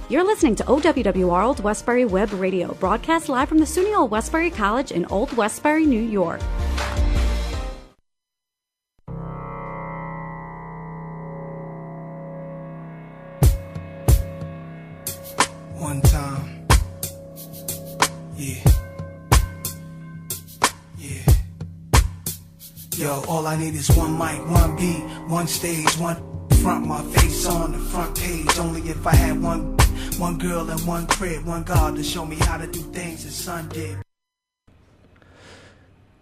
You're listening to OWWR Old Westbury Web Radio, broadcast live from the SUNY Old Westbury College in Old Westbury, New York. One time, yeah. Yo, all I need is one mic, one beat, one stage, one front, my face on the front page. Only if I had one girl and one crib, one God to show me how to do things as son did.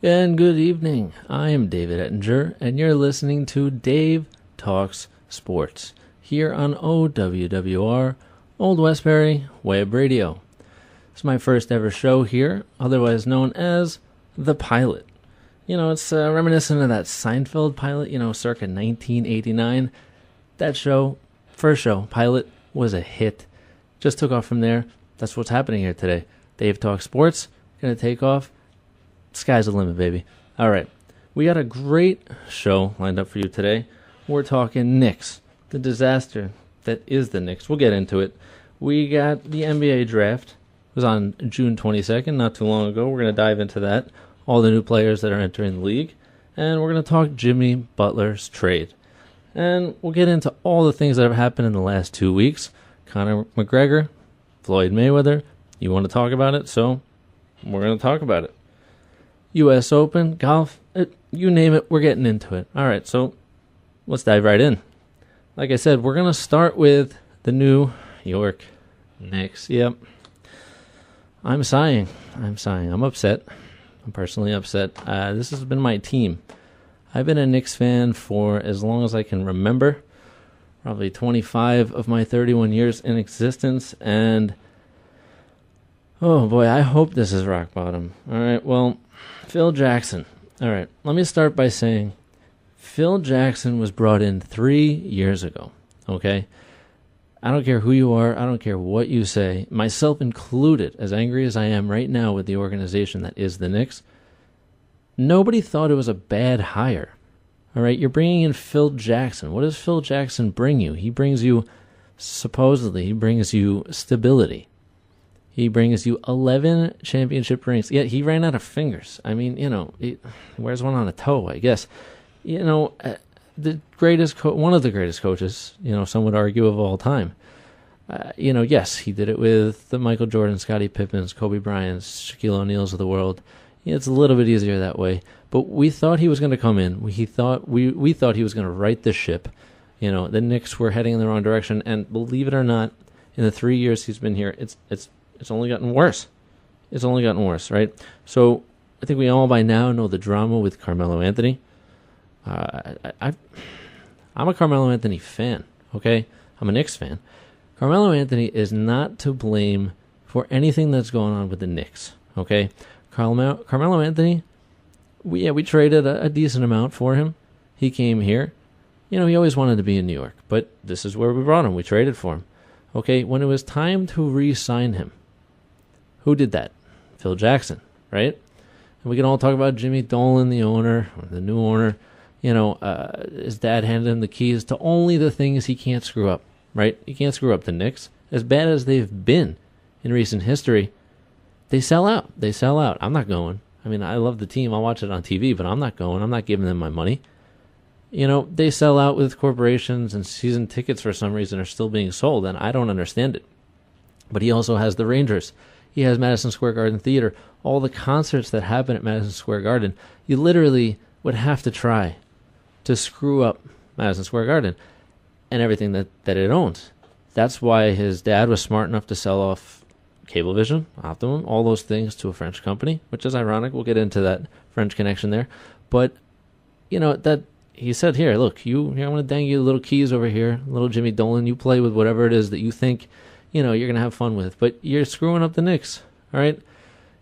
And good evening. I am David Ettinger, and you're listening to Dave Talks Sports here on OWWR Old Westbury Web Radio. It's my first ever show here, otherwise known as The Pilot. You know, it's reminiscent of that Seinfeld pilot, circa 1989. That show, first show, Pilot, was a hit. Just took off from there. That's what's happening here today. Dave Talks Sports, going to take off. Sky's the limit, baby. All right. We got a great show lined up for you today. We're talking Knicks, the disaster that is the Knicks. We'll get into it. We got the NBA draft. It was on June 22nd, not too long ago. We're going to dive into that. All the new players that are entering the league. And we're going to talk Jimmy Butler's trade. And we'll get into all the things that have happened in the last 2 weeks. Conor McGregor, Floyd Mayweather. You want to talk about it? So we're going to talk about it. U.S. Open, golf, you name it, we're getting into it. All right, so let's dive right in. Like I said, we're going to start with the New York Knicks. Yep. I'm sighing. I'm upset. I'm personally upset. This has been my team. I've been a Knicks fan for as long as I can remember. Probably 25 of my 31 years in existence. And, oh boy, I hope this is rock bottom. All right, well, Phil Jackson. All right, let me start by saying Phil Jackson was brought in 3 years ago, okay? I don't care who you are. I don't care what you say, myself included, as angry as I am right now with the organization that is the Knicks. Nobody thought it was a bad hire. All right, you're bringing in Phil Jackson. What does Phil Jackson bring you? He brings you, supposedly, stability. He brings you 11 championship rings. Yet he ran out of fingers. I mean, he wears one on a toe, I guess. The greatest, one of the greatest coaches, some would argue, of all time. Yes, he did it with the Michael Jordan, Scottie Pippens, Kobe Bryant's, Shaquille O'Neal's of the world. It's a little bit easier that way. But we thought he was going to come in. We thought he was going to right the ship. The Knicks were heading in the wrong direction, and believe it or not, in the 3 years he's been here, it's only gotten worse. It's only gotten worse, right? So I think we all by now know the drama with Carmelo Anthony. I'm a Carmelo Anthony fan, okay? I'm a Knicks fan. Carmelo Anthony is not to blame for anything that's going on with the Knicks, okay? Carmelo Anthony, we traded a decent amount for him. He came here. He always wanted to be in New York, but this is where we brought him. We traded for him. Okay, when it was time to re-sign him, who did that? Phil Jackson, right? And we can all talk about Jimmy Dolan, the owner, or the new owner. His dad handed him the keys to only the things he can't screw up, right? He can't screw up the Knicks. As bad as they've been in recent history, they sell out. I'm not going. I mean, I love the team. I'll watch it on TV, but I'm not going. I'm not giving them my money. They sell out with corporations, and season tickets for some reason are still being sold, and I don't understand it. But he also has the Rangers. He has Madison Square Garden Theater. All the concerts that happen at Madison Square Garden, you literally would have to try to screw up Madison Square Garden and everything that it owns. That's why his dad was smart enough to sell off Cablevision, Optimum, all those things to a French company, which is ironic. We'll get into that French connection there. But, that he said, here, look, I'm going to dang you little keys over here, little Jimmy Dolan. You play with whatever it is that you think, you're going to have fun with. But you're screwing up the Knicks, all right?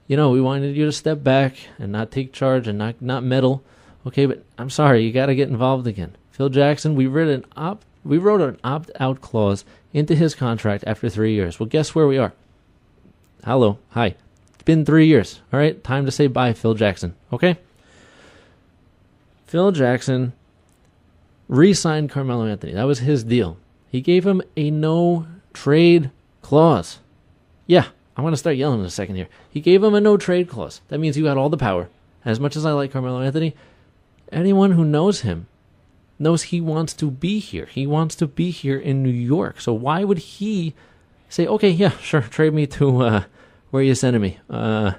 We wanted you to step back and not take charge and not meddle. Okay, but I'm sorry, you got to get involved again. Phil Jackson, we wrote an opt-out clause into his contract after 3 years. Well, guess where we are? Hello, hi. It's been 3 years, all right? Time to say bye, Phil Jackson, okay? Phil Jackson re-signed Carmelo Anthony. That was his deal. He gave him a no-trade clause. Yeah, I'm going to start yelling in a second here. He gave him a no-trade clause. That means you got all the power. As much as I like Carmelo Anthony, anyone who knows him knows he wants to be here. He wants to be here in New York. So why would he say, okay, yeah, sure, trade me to where are you sending me? I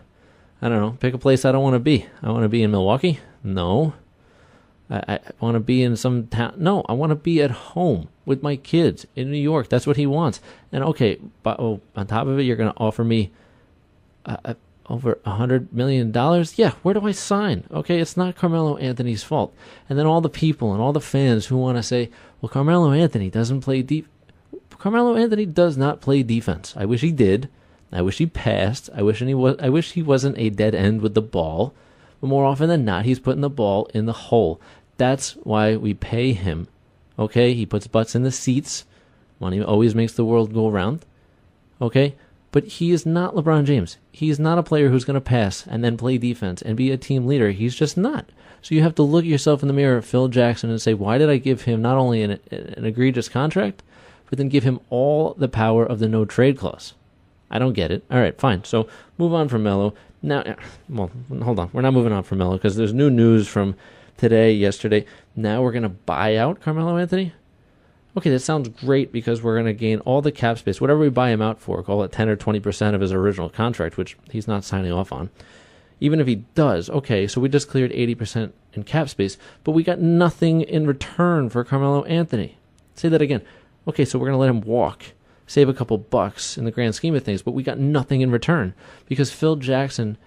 don't know, pick a place I don't want to be. I want to be in Milwaukee? No. I want to be in some town. No, I want to be at home with my kids in New York. That's what he wants. And okay, but on top of it, you're going to offer me over $100 million? Yeah, where do I sign? Okay, it's not Carmelo Anthony's fault. And then all the people and all the fans who want to say, well, Carmelo Anthony doesn't play Carmelo Anthony does not play defense. I wish he did. I wish he passed. I wish he wasn't a dead end with the ball. But more often than not, he's putting the ball in the hole. That's why we pay him. Okay, he puts butts in the seats. Money always makes the world go round. Okay, but he is not LeBron James. He is not a player who's going to pass and then play defense and be a team leader. He's just not. So you have to look at yourself in the mirror, Phil Jackson, and say, why did I give him not only an egregious contract, but then give him all the power of the no-trade clause? I don't get it. All right, fine. So move on from Melo. Now, well, hold on. We're not moving on from Melo because there's new news from today, yesterday. Now we're going to buy out Carmelo Anthony? Okay, that sounds great because we're going to gain all the cap space. Whatever we buy him out for, call it 10 or 20% of his original contract, which he's not signing off on. Even if he does, okay, so we just cleared 80% in cap space, but we got nothing in return for Carmelo Anthony. Say that again. Okay, so we're going to let him walk, save a couple bucks in the grand scheme of things, but we got nothing in return because Phil Jackson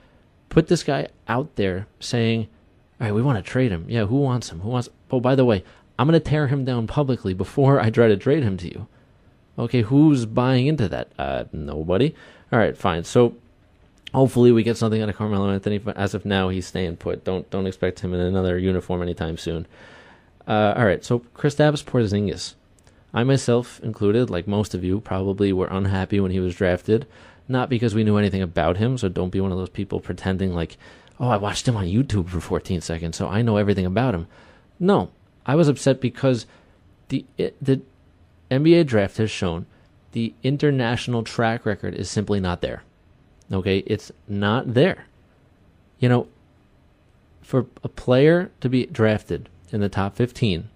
put this guy out there saying, all right, we want to trade him. Yeah, who wants him? Oh, by the way, I'm going to tear him down publicly before I try to trade him to you. Okay, who's buying into that? Nobody. All right, fine. So hopefully we get something out of Carmelo Anthony, but as of now, he's staying put. Don't expect him in another uniform anytime soon. All right, so Kristaps Porzingis. I myself included, like most of you, probably were unhappy when he was drafted. Not because we knew anything about him, so don't be one of those people pretending like, oh, I watched him on YouTube for 14 seconds, so I know everything about him. No, I was upset because the NBA draft has shown the international track record is simply not there. Okay, it's not there. You know, for a player to be drafted in the top 15,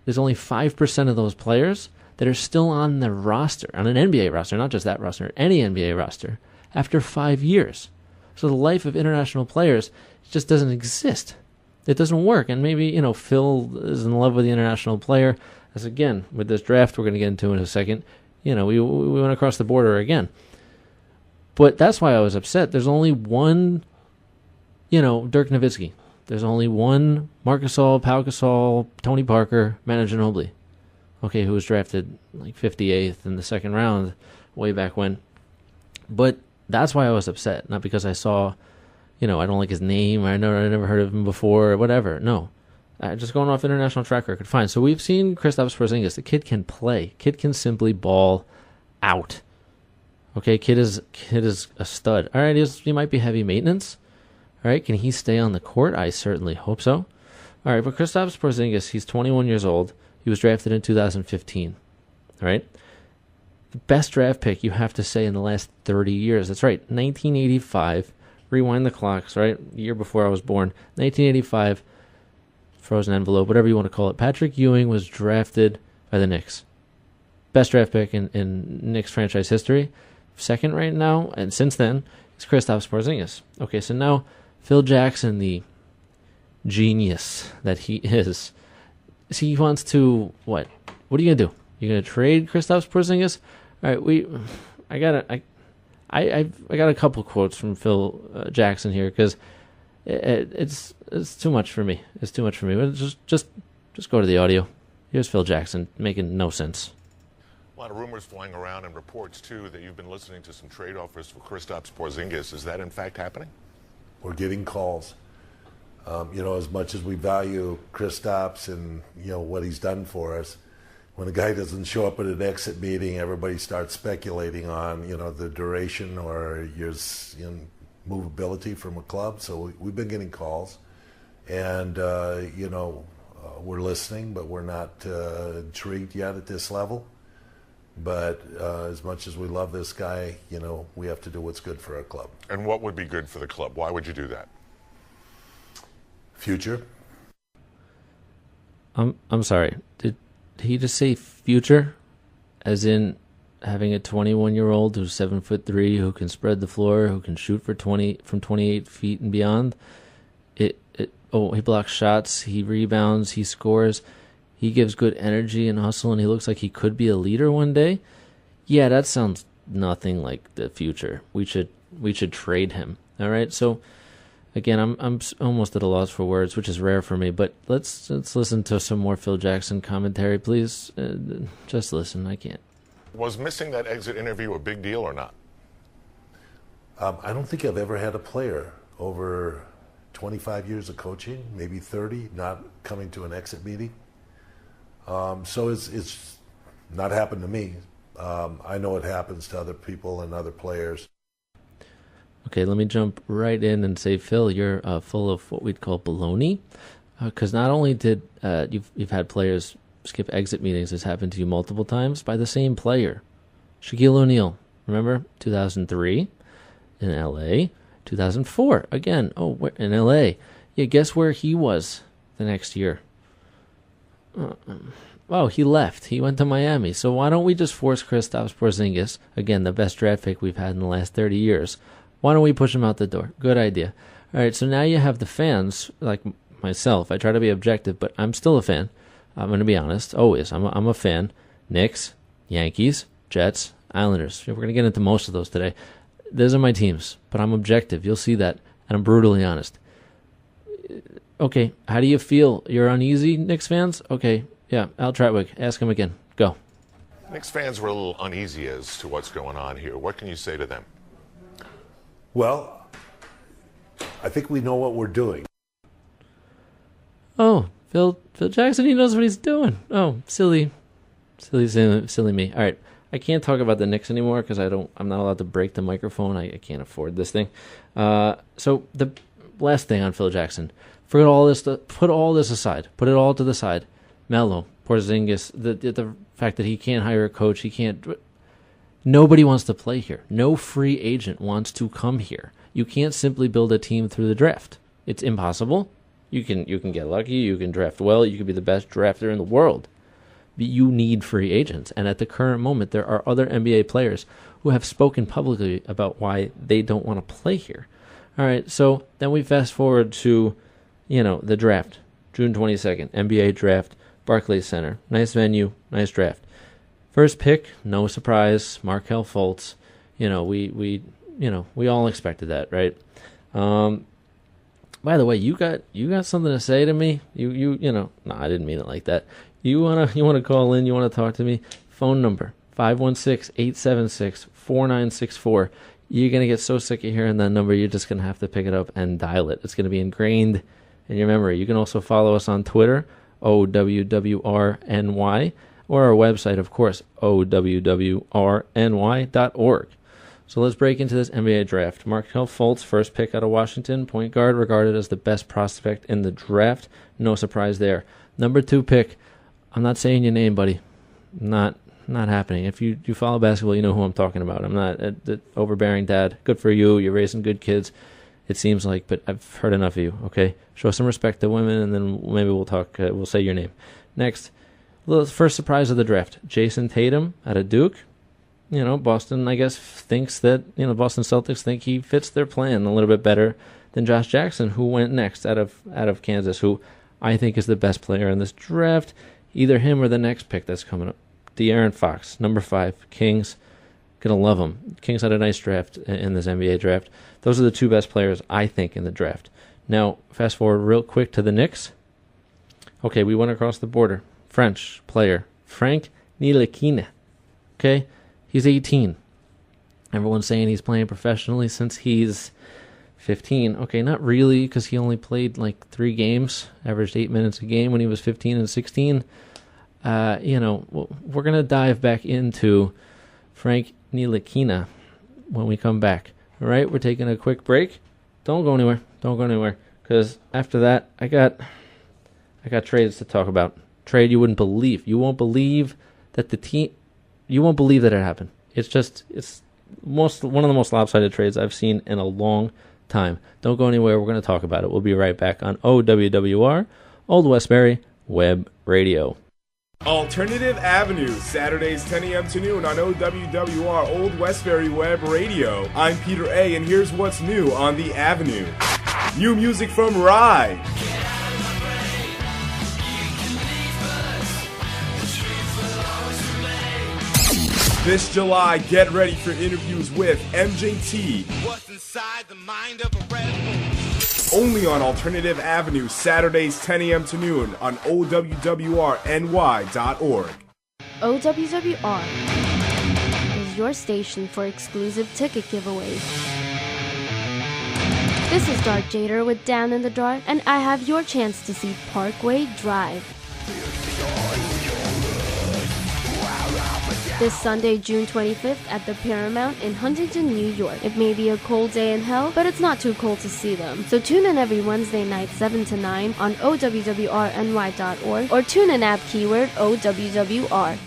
there's only 5% of those players that are still on the roster, on an NBA roster, not just that roster, any NBA roster, after 5 years. So the life of international players just doesn't exist. It doesn't work. And maybe, Phil is in love with the international player. As again, with this draft we're going to get into in a second, we went across the border again. But that's why I was upset. There's only one, Dirk Nowitzki. There's only one Marc Gasol, Pau Gasol, Tony Parker, Manu Ginobili. Okay, who was drafted like 58th in the second round way back when. But that's why I was upset. Not because I saw, I don't like his name, or I never heard of him before, or whatever. No. Just going off international track record. Fine. So we've seen Kristaps Porzingis. The kid can play. Kid can simply ball out. Okay, kid is a stud. All right, he might be heavy maintenance. All right, can he stay on the court? I certainly hope so. All right, but Kristaps Porzingis, he's 21 years old. He was drafted in 2015. All right, the best draft pick, you have to say, in the last 30 years. That's right, 1985. Rewind the clocks, right? The year before I was born. 1985, frozen envelope, whatever you want to call it. Patrick Ewing was drafted by the Knicks. Best draft pick in Knicks franchise history. Second right now, and since then, is Kristaps Porzingis. Okay, so now Phil Jackson, the genius that he is, he wants to, what? What are you going to do? You're going to trade Kristaps Porzingis? All right, I got a couple quotes from Phil Jackson here because it's too much for me. It's too much for me. But just go to the audio. Here's Phil Jackson making no sense. A lot of rumors flying around and reports, too, that you've been listening to some trade offers for Kristaps Porzingis. Is that, in fact, happening? We're getting calls. As much as we value Kristaps and, what he's done for us, when a guy doesn't show up at an exit meeting, everybody starts speculating on, the duration or his movability from a club. So we've been getting calls. And, we're listening, but we're not intrigued yet at this level. But as much as we love this guy, we have to do what's good for our club. And what would be good for the club? Why would you do that? Future. I'm sorry. Did he just say future? As in having a 21-year-old who's 7'3", who can spread the floor, who can shoot from 28 feet and beyond. He blocks shots, he rebounds, he scores, he gives good energy and hustle, and he looks like he could be a leader one day. Yeah, that sounds nothing like the future. We should trade him. All right. So again, I'm almost at a loss for words, which is rare for me. But let's listen to some more Phil Jackson commentary, please. Just listen. I can't. Was missing that exit interview a big deal or not? I don't think I've ever had a player over 25 years of coaching, maybe 30, not coming to an exit meeting. So it's not happened to me. I know it happens to other people and other players. Okay, let me jump right in and say, Phil, you're full of what we'd call baloney, because not only did you've had players skip exit meetings, this happened to you multiple times by the same player, Shaquille O'Neal. Remember, 2003 in L.A., 2004 again. In L.A. Yeah, guess where he was the next year? He left. He went to Miami. So why don't we just force Kristaps Porzingis, again, the best draft pick we've had in the last 30 years, why don't we push him out the door? Good idea. All right, so now you have the fans, like myself. I try to be objective, but I'm still a fan. I'm going to be honest, always. I'm a fan. Knicks, Yankees, Jets, Islanders. We're going to get into most of those today. Those are my teams, but I'm objective. You'll see that, and I'm brutally honest. Okay, how do you feel? You're uneasy, Knicks fans? Okay, yeah, Al Tratwick, ask him again. Go. Knicks fans were a little uneasy as to what's going on here. What can you say to them? Well, I think we know what we're doing. Oh, Phil Jackson, he knows what he's doing. Oh, silly me. All right, I can't talk about the Knicks anymore because I'm not allowed to break the microphone. I can't afford this thing. So the last thing on Phil Jackson, put all this aside. Put it all to the side. Melo, Porzingis, the fact that he can't hire a coach, nobody wants to play here. No free agent wants to come here. You can't simply build a team through the draft. It's impossible. You can get lucky, you can draft well, you can be the best drafter in the world. But you need free agents. And at the current moment, there are other NBA players who have spoken publicly about why they don't want to play here. All right, so then we fast forward to, the draft, June 22nd, NBA draft, Barclays Center. Nice venue, nice draft. First pick, no surprise, Markelle Fultz. We all expected that, right? By the way, you got something to say to me? No, I didn't mean it like that. You wanna call in? You wanna talk to me? Phone number 516-876-4964. You're gonna get so sick of hearing that number, you're just gonna have to pick it up and dial it. It's gonna be ingrained in your memory. You can also follow us on Twitter, OWWRNY, or our website, of course, OWWRNY.org. So let's break into this NBA draft. Markelle Fultz, first pick out of Washington, point guard, regarded as the best prospect in the draft. No surprise there. Number 2 pick, I'm not saying your name, buddy. Not happening. If you follow basketball, you know who I'm talking about. I'm not the overbearing dad. Good for you. You're raising good kids, it seems like, but I've heard enough of you, okay? Show some respect to women, and then maybe we'll talk. We'll say your name. Next, first surprise of the draft, Jason Tatum out of Duke. Boston, I guess, thinks that, Boston Celtics think he fits their plan a little bit better than Josh Jackson, who went next out of Kansas, who I think is the best player in this draft. Either him or the next pick that's coming up. De'Aaron Fox, number 5, Kings. Gonna love him. Kings had a nice draft in this NBA draft. Those are the 2 best players, I think, in the draft. Now, fast forward real quick to the Knicks. Okay, we went across the border. French player, Frank Ntilikina. Okay? He's 18. Everyone's saying he's playing professionally since he's 15. Okay, not really, because he only played like 3 games, averaged 8 minutes a game when he was 15 and 16. We're going to dive back into Frank Ntilikina when we come back. All right, we're taking a quick break. Don't go anywhere. Because after that, I got trades to talk about. Trade you wouldn't believe. You won't believe that the team... you won't believe that it happened. It's one of the most lopsided trades I've seen in a long time. Don't go anywhere. We're going to talk about it. We'll be right back on OWWR, Old Westbury Web Radio. Alternative Avenue, Saturdays 10 a.m. to noon on OWWR Old Westbury Web Radio. I'm Peter A., and here's what's new on the Avenue. New music from Rye. This July, get ready for interviews with MJT. What's inside the mind of a Red Bull? Only on Alternative Avenue, Saturdays 10 a.m. to noon on OWWRNY.org. OWWR is your station for exclusive ticket giveaways. This is Dark Jader with Down in the Dark, and I have your chance to see Parkway Drive. This Sunday, June 25th at the Paramount in Huntington, New York. It may be a cold day in hell, but it's not too cold to see them. So tune in every Wednesday night 7 to 9 on OWWRNY.org or tune in app keyword OWWR.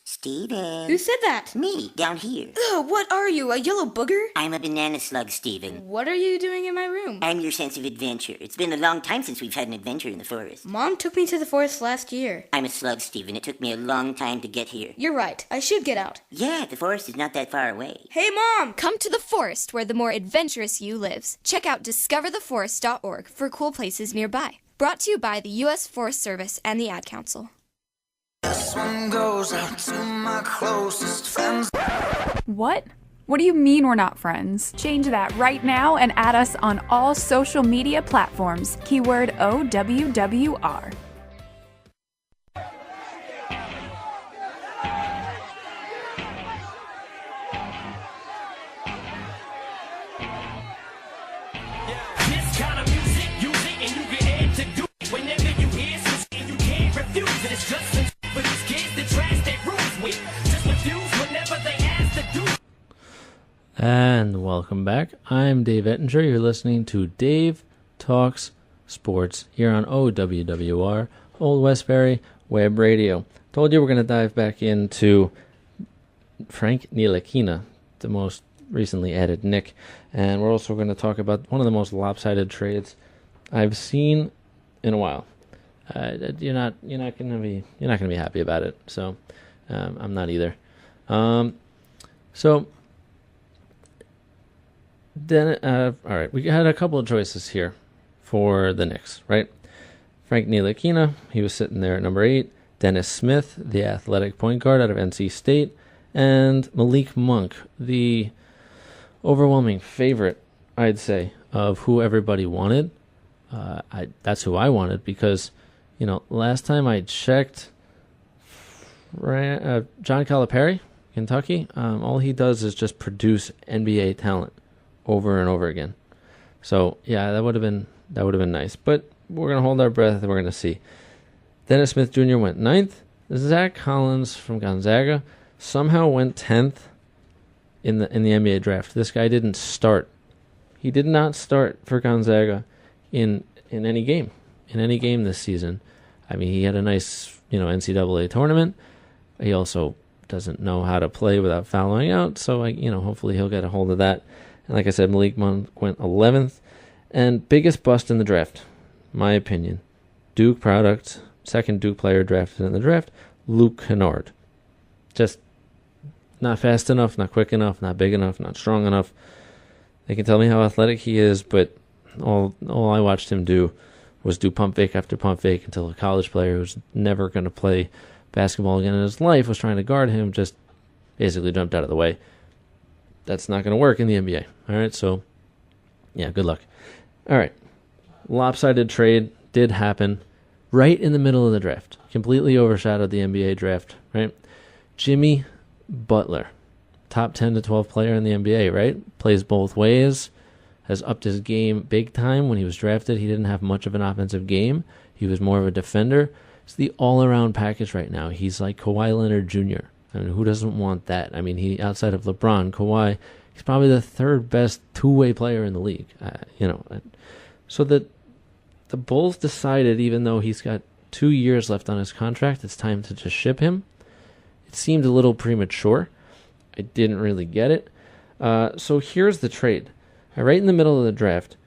Steven. Who said that? Me, down here. Ugh, what are you, a yellow booger? I'm a banana slug, Steven. What are you doing in my room? I'm your sense of adventure. It's been a long time since we've had an adventure in the forest. Mom took me to the forest last year. I'm a slug, Steven. It took me a long time to get here. You're right. I should get out. Yeah, the forest is not that far away. Hey, Mom! Come to the forest where the more adventurous you lives. Check out discovertheforest.org for cool places nearby. Brought to you by the U.S. Forest Service and the Ad Council. This one goes out to my closest friends. What? What do you mean we're not friends? Change that right now and add us on all social media platforms. Keyword OWWR. This kind of music, use it and you get aim to do it. Whenever you hear something and you can't refuse it. It's just for these kids that trash their rules with. Just refuse whenever they ask to do it. And welcome back. I'm Dave Ettinger. You're listening to Dave Talks Sports here on OWWR, Old Westbury Web Radio. Told you we're going to dive back into Frank Ntilikina, the most recently added Nick, and we're also going to talk about one of the most lopsided trades I've seen in a while. You're not going to be happy about it. So I'm not either. So then, all right, we had a couple of choices here for the Knicks, right? Frank Ntilikina, he was sitting there at number 8. Dennis Smith, the athletic point guard out of NC State, and Malik Monk, the overwhelming favorite, I'd say, of who everybody wanted. That's who I wanted because, last time I checked, John Calipari, Kentucky, all he does is just produce NBA talent over and over again. So yeah, that would have been nice. But we're gonna hold our breath and we're gonna see. Dennis Smith Jr. went 9th. Zach Collins from Gonzaga somehow went 10th in the NBA draft. This guy didn't start. He did not start for Gonzaga in any game this season. I mean, he had a nice NCAA tournament. He also doesn't know how to play without fouling out. So hopefully he'll get a hold of that. And like I said, Malik Monk went 11th. And biggest bust in the draft, my opinion, Duke product, second Duke player drafted in the draft, Luke Kennard. Just not fast enough, not quick enough, not big enough, not strong enough. They can tell me how athletic he is, but all I watched him do was do pump fake after pump fake until a college player who's never going to play basketball again in his life was trying to guard him, just basically jumped out of the way. That's not going to work in the NBA. All right, so yeah, good luck. All right, lopsided trade did happen right in the middle of the draft. Completely overshadowed the NBA draft, right? Jimmy Butler, top 10 to 12 player in the NBA, right? Plays both ways, has upped his game big time. When he was drafted, he didn't have much of an offensive game. He was more of a defender. It's the all-around package right now. He's like Kawhi Leonard Jr. I mean, who doesn't want that? I mean, he outside of LeBron, Kawhi, he's probably the third best two-way player in the league. So the Bulls decided, even though he's got 2 years left on his contract, it's time to just ship him. It seemed a little premature. I didn't really get it. So here's the trade. Right in the middle of the draft,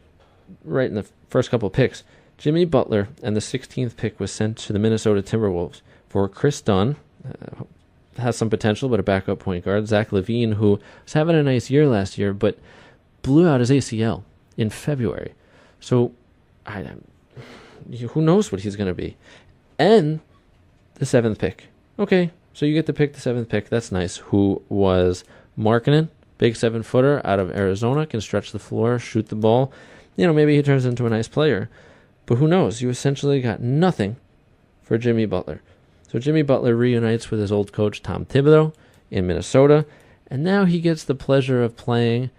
right in the first couple of picks, Jimmy Butler and the 16th pick was sent to the Minnesota Timberwolves for Chris Dunn, has some potential, but a backup point guard, Zach LaVine, who was having a nice year last year, but blew out his ACL in February. So who knows what he's going to be. And the 7th pick. Okay, so you get to pick the 7th pick. That's nice. Who was Markkanen, big 7-footer out of Arizona, can stretch the floor, shoot the ball. Maybe he turns into a nice player. But who knows? You essentially got nothing for Jimmy Butler. So Jimmy Butler reunites with his old coach, Tom Thibodeau, in Minnesota. And now he gets the pleasure of playing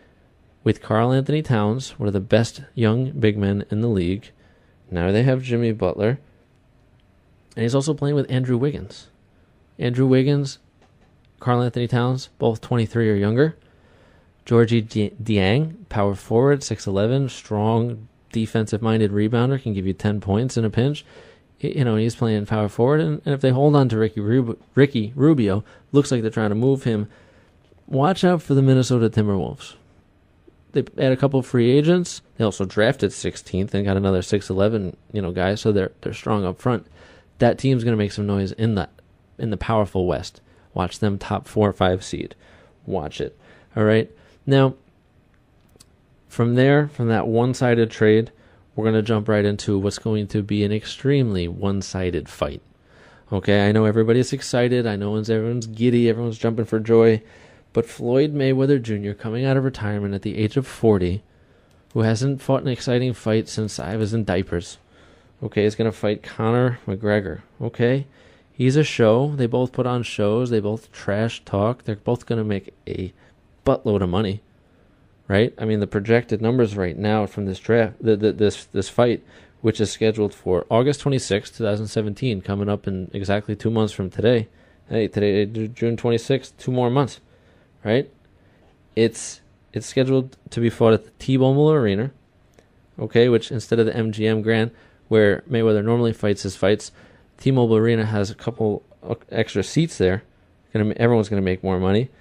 with Karl Anthony Towns, one of the best young big men in the league. Now they have Jimmy Butler. And he's also playing with Andrew Wiggins. Andrew Wiggins, Karl Anthony Towns, both 23 or younger. Georgie Dieng, power forward, 6'11", strong, defensive-minded rebounder, can give you 10 points in a pinch. He's playing power forward. And if they hold on to Ricky Rubio, looks like they're trying to move him. Watch out for the Minnesota Timberwolves. They had a couple of free agents. They also drafted 16th and got another 6'11", guy. So they're strong up front. That team's going to make some noise in the powerful West. Watch them top 4 or 5 seed. Watch it. All right. Now, from that one-sided trade, we're going to jump right into what's going to be an extremely one-sided fight. Okay, I know everybody's excited. I know everyone's giddy. Everyone's jumping for joy. But Floyd Mayweather Jr., coming out of retirement at the age of 40, who hasn't fought an exciting fight since I was in diapers, okay, is going to fight Conor McGregor. Okay, he's a show. They both put on shows. They both trash talk. They're both going to make a buttload of money, right? I mean, the projected numbers right now from this draft, this fight, which is scheduled for August 26, 2017, coming up in exactly 2 months from today. Hey, today, June 26th, 2 more months, right? It's scheduled to be fought at the T-Mobile Arena, okay, which instead of the MGM Grand, where Mayweather normally fights his fights, T-Mobile Arena has a couple extra seats there. Everyone's going to make more money.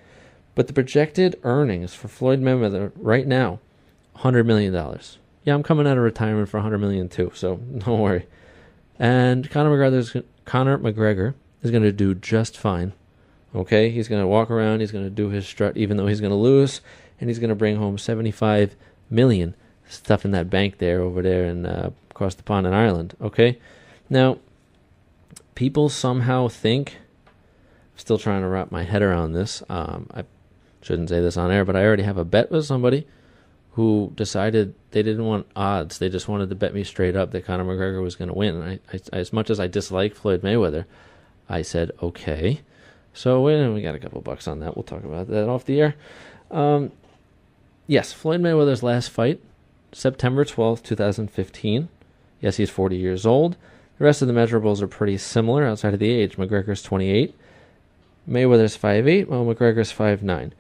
But the projected earnings for Floyd Mayweather right now, $100 million. Yeah, I'm coming out of retirement for $100 million too, so don't worry. And Conor McGregor is going to do just fine. Okay, he's going to walk around, he's going to do his strut, even though he's going to lose, and he's going to bring home $75 million, stuff in that bank there over there and across the pond in Ireland. Okay, now people somehow think, I'm still trying to wrap my head around this. I shouldn't say this on air, but I already have a bet with somebody who decided they didn't want odds. They just wanted to bet me straight up that Conor McGregor was going to win. And I, as much as I dislike Floyd Mayweather, I said, okay. So we got a couple bucks on that. We'll talk about that off the air. Yes, Floyd Mayweather's last fight, September 12th, 2015. Yes, he's 40 years old. The rest of the measurables are pretty similar outside of the age. McGregor's 28. Mayweather's 5'8", while McGregor's 5'9".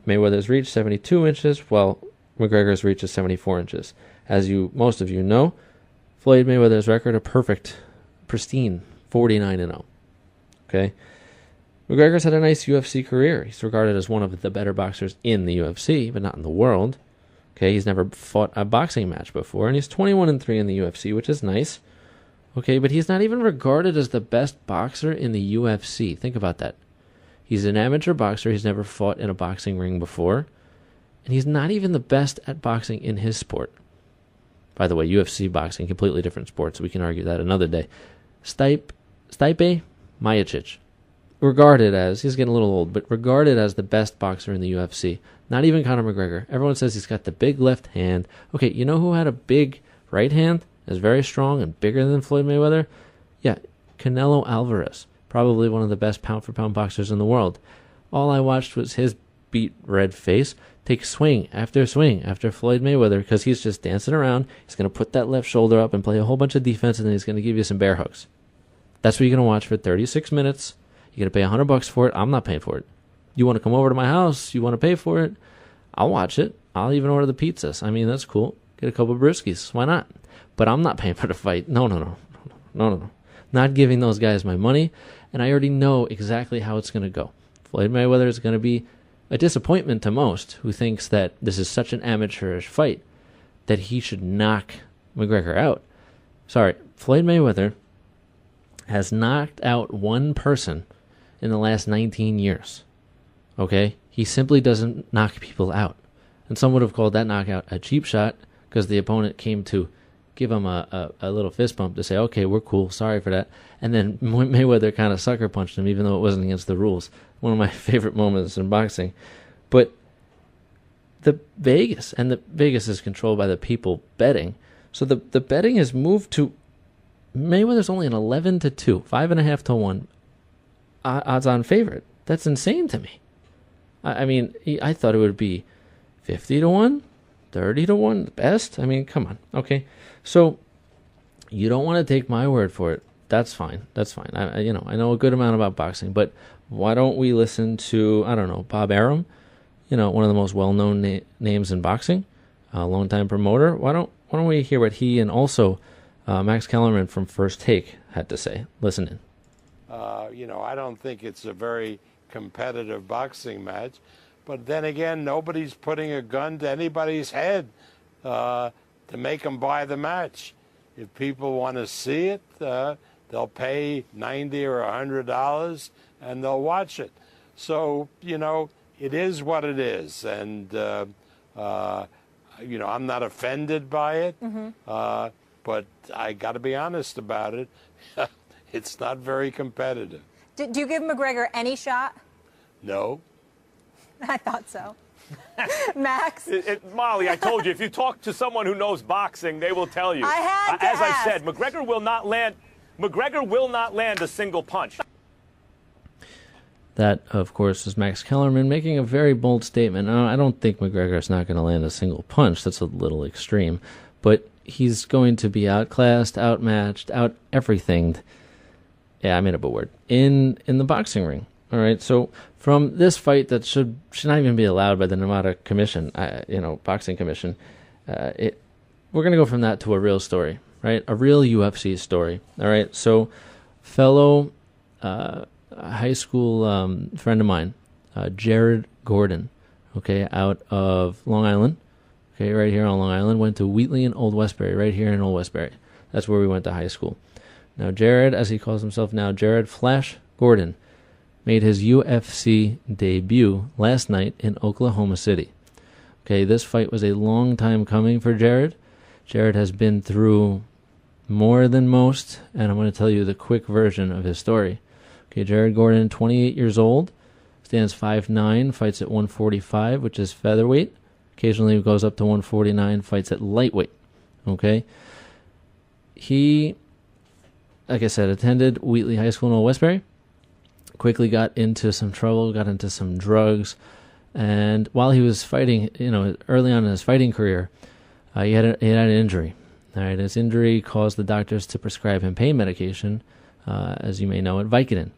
Mayweather's reach 72 inches, while McGregor's reach is 74 inches. As most of you know, Floyd Mayweather's record, a perfect, pristine 49-0. Okay? McGregor's had a nice UFC career. He's regarded as one of the better boxers in the UFC, but not in the world. Okay, he's never fought a boxing match before, and he's 21-3 in the UFC, which is nice. Okay, but he's not even regarded as the best boxer in the UFC. Think about that. He's an amateur boxer. He's never fought in a boxing ring before. And he's not even the best at boxing in his sport. By the way, UFC boxing, completely different sport, so we can argue that another day. Stipe Miocic, regarded as, he's getting a little old, but regarded as the best boxer in the UFC. Not even Conor McGregor. Everyone says he's got the big left hand. Okay, you know who had a big right hand? Is very strong and bigger than Floyd Mayweather? Yeah, Canelo Alvarez. Probably one of the best pound-for-pound boxers in the world. All I watched was his beat red face take swing after Floyd Mayweather, because he's just dancing around. He's going to put that left shoulder up and play a whole bunch of defense, and then he's going to give you some bear hugs. That's what you're going to watch for 36 minutes. You're going to pay $100 for it. I'm not paying for it. You want to come over to my house? You want to pay for it? I'll watch it. I'll even order the pizzas. I mean, that's cool. Get a couple of briskies. Why not? But I'm not paying for the fight. No. not giving those guys my money, and I already know exactly how it's going to go. Floyd Mayweather is going to be a disappointment to most who thinks that this is such an amateurish fight that he should knock McGregor out. Sorry, Floyd Mayweather has knocked out one person in the last 19 years. Okay? He simply doesn't knock people out. And some would have called that knockout a cheap shot because the opponent came to give him a little fist bump to say, okay, we're cool, sorry for that. And then Mayweather kind of sucker punched him even though it wasn't against the rules. One of my favorite moments in boxing. But the Vegas is controlled by the people betting. So the betting has moved to Mayweather's only an 11-2, 5.5 to 1 odds-on favorite. That's insane to me. I mean, I thought it would be 50 to 1, 30 to 1, the best. I mean, come on. Okay, so you don't want to take my word for it. That's fine. That's fine. I know a good amount about boxing, but why don't we listen to, I don't know, Bob Arum, one of the most well-known names in boxing, a longtime promoter. Why don't we hear what he and also Max Kellerman from First Take had to say? Listen in. I don't think it's a very competitive boxing match, but then again, nobody's putting a gun to anybody's head to make them buy the match. If people want to see it, they'll pay $90 or $100 and they'll watch it. So, it is what it is. And, I'm not offended by it, but I got to be honest about it. It's not very competitive. Do you give McGregor any shot? No. I thought so. Max? Molly, I told you, if you talk to someone who knows boxing, they will tell you. I had to As ask. I said, McGregor will not land a single punch. That, of course, is Max Kellerman making a very bold statement. I don't think McGregor is not going to land a single punch. That's a little extreme. But he's going to be outclassed, outmatched, out-everythinged. Yeah, I made up a word. In the boxing ring. All right, so from this fight that should not even be allowed by the Nevada Commission, Boxing Commission, we're going to go from that to a real story, right? A real UFC story. All right, so fellow high school friend of mine, Jared Gordon, okay, out of Long Island, okay, right here on Long Island, went to Wheatley and Old Westbury, right here in Old Westbury. That's where we went to high school. Now, Jared, as he calls himself now, Jared Flash Gordon, made his UFC debut last night in Oklahoma City. Okay, this fight was a long time coming for Jared. Jared has been through more than most, and I'm going to tell you the quick version of his story. Okay, Jared Gordon, 28 years old, stands 5'9", fights at 145, which is featherweight. Occasionally goes up to 149, fights at lightweight. Okay, he, like I said, attended Wheatley High School in Old Westbury. Quickly got into some trouble, got into some drugs, and while he was fighting, early on in his fighting career, he had an injury. All right, his injury caused the doctors to prescribe him pain medication, as you may know it, Vicodin.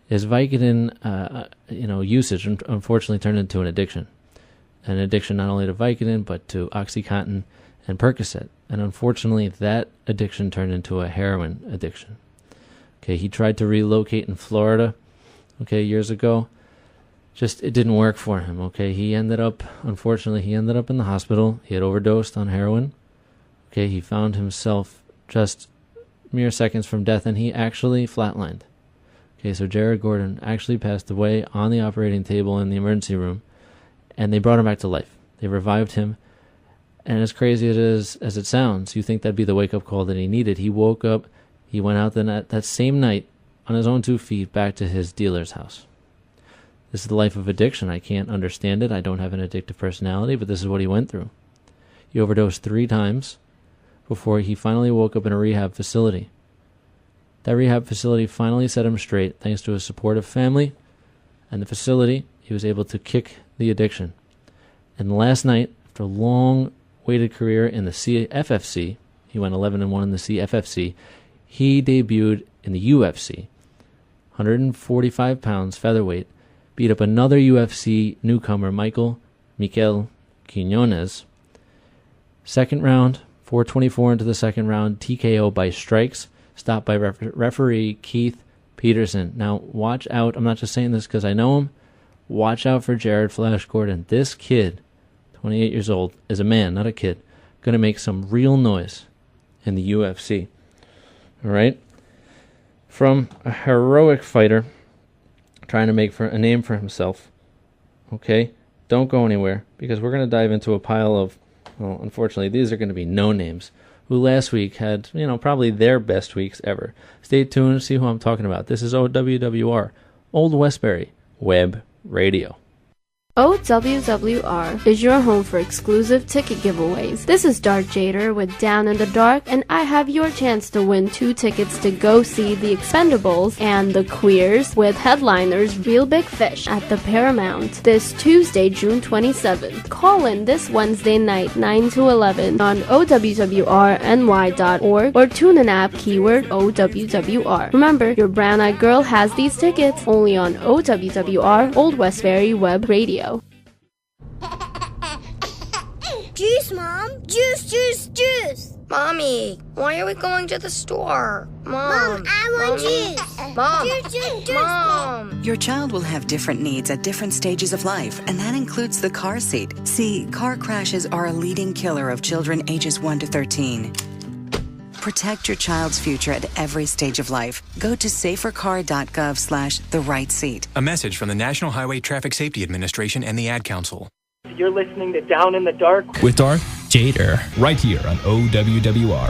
His Vicodin, usage unfortunately turned into an addiction not only to Vicodin but to OxyContin and Percocet, and unfortunately that addiction turned into a heroin addiction. Okay, he tried to relocate in Florida, years ago. Just, it didn't work for him, unfortunately, he ended up in the hospital. He had overdosed on heroin. Okay, he found himself just mere seconds from death, and he actually flatlined. Okay, so Jared Gordon actually passed away on the operating table in the emergency room, and they brought him back to life. They revived him, and as crazy as it sounds, you think that'd be the wake-up call that he needed. He woke up. He went out that same night on his own 2 feet back to his dealer's house. This is the life of addiction. I can't understand it. I don't have an addictive personality, but this is what he went through. He overdosed 3 times before he finally woke up in a rehab facility. That rehab facility finally set him straight thanks to a supportive family and the facility. He was able to kick the addiction. And last night, after a long-waited career in the CFFC, he went 11-1 in the CFFC, he debuted in the UFC, 145 pounds featherweight, beat up another UFC newcomer, Mikel Quinones. Second round, 4:24 into the second round, TKO by strikes. stopped by referee Keith Peterson. Now, watch out. I'm not just saying this because I know him. Watch out for Jared Flash Gordon. This kid, 28 years old, is a man, not a kid, going to make some real noise in the UFC. All right? From a heroic fighter trying to make a name for himself. Okay? Don't go anywhere, because we're going to dive into a pile of, well, unfortunately, these are going to be no names, who last week had, probably their best weeks ever. Stay tuned to see who I'm talking about. This is OWWR, Old Westbury Web Radio. OWWR is your home for exclusive ticket giveaways. This is Dark Jader with Down in the Dark, and I have your chance to win 2 tickets to go see The Expendables and The Queers with headliners Real Big Fish at the Paramount this Tuesday, June 27th. Call in this Wednesday night, 9 to 11 on OWWRNY.org or tune in app keyword OWWR. Remember, your brown-eyed girl has these tickets only on OWWR, Old Westbury Web Radio. Juice, Mom! Juice, juice, juice! Mommy, why are we going to the store? Mom, I want juice! Mom! Juice, juice, juice! Mom! Your child will have different needs at different stages of life, and that includes the car seat. See, car crashes are a leading killer of children ages 1 to 13. Protect your child's future at every stage of life. Go to safercar.gov/the-right-seat. A message from the National Highway Traffic Safety Administration and the Ad Council. You're listening to Down in the Dark with Darth Jader, right here on OWWR.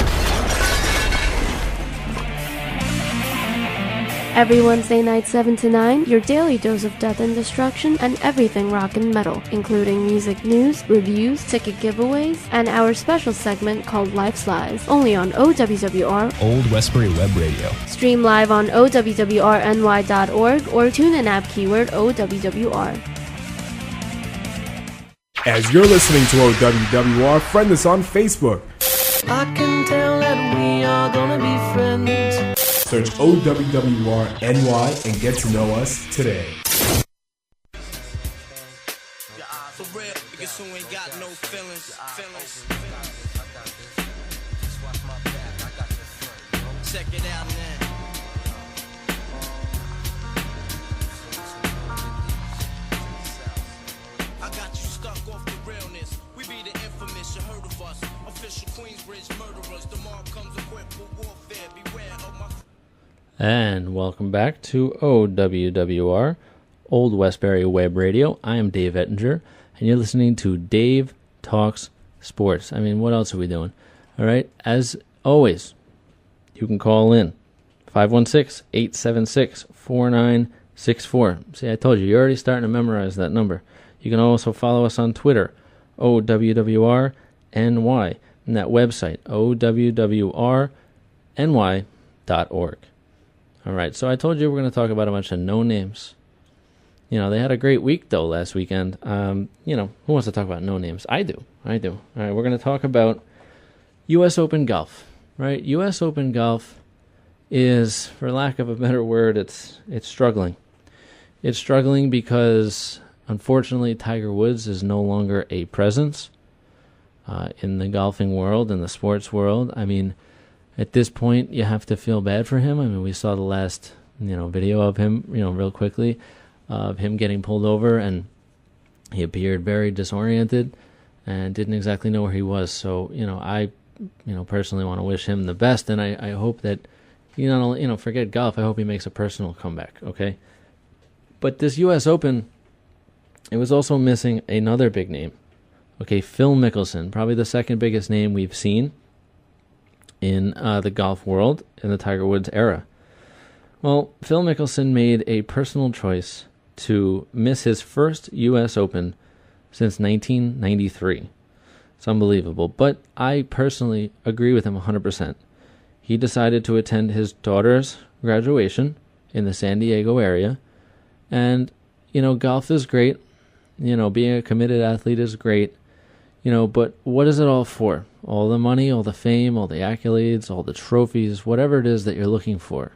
Every Wednesday night, 7 to 9, your daily dose of death and destruction and everything rock and metal, including music news, reviews, ticket giveaways, and our special segment called Life Slides, only on OWWR, Old Westbury Web Radio. Stream live on OWWRNY.org or tune in app keyword OWWR. As you're listening to OWWR, friend us on Facebook. I can tell that we are gonna be friends. Search OWWR NY and get to know us today. For real, niggas who ain't got no feelings. Check it out now. I got you stuck off the realness. We be the infamous, you heard of us. Official Queensbridge murderers. The mob comes equipped for warfare. Beware of my... And welcome back to OWWR, Old Westbury Web Radio. I am Dave Ettinger, and you're listening to Dave Talks Sports. I mean, what else are we doing? All right, as always, you can call in 516-876-4964. See, I told you, you're already starting to memorize that number. You can also follow us on Twitter, OWWRNY, and that website, OWWRNY.org. All right, so I told you we're going to talk about a bunch of no names. They had a great week, though, last weekend. Who wants to talk about no names? I do. All right, we're going to talk about U.S. Open golf, right? U.S. Open golf is, for lack of a better word, it's struggling. It's struggling because, unfortunately, Tiger Woods is no longer a presence in the golfing world, in the sports world. I mean, at this point, you have to feel bad for him. I mean, we saw the last, video of him, real quickly, of him getting pulled over, and he appeared very disoriented and didn't exactly know where he was. So, I, personally want to wish him the best, and I hope that, forget golf, I hope he makes a personal comeback, okay? But this U.S. Open, it was also missing another big name, okay, Phil Mickelson, probably the second biggest name we've seen in the golf world in the Tiger Woods era. Well, Phil Mickelson made a personal choice to miss his first U.S. Open since 1993. It's unbelievable, but I personally agree with him 100%. He decided to attend his daughter's graduation in the San Diego area, and, golf is great. Being a committed athlete is great. But what is it all for? All the money, all the fame, all the accolades, all the trophies, whatever it is that you're looking for.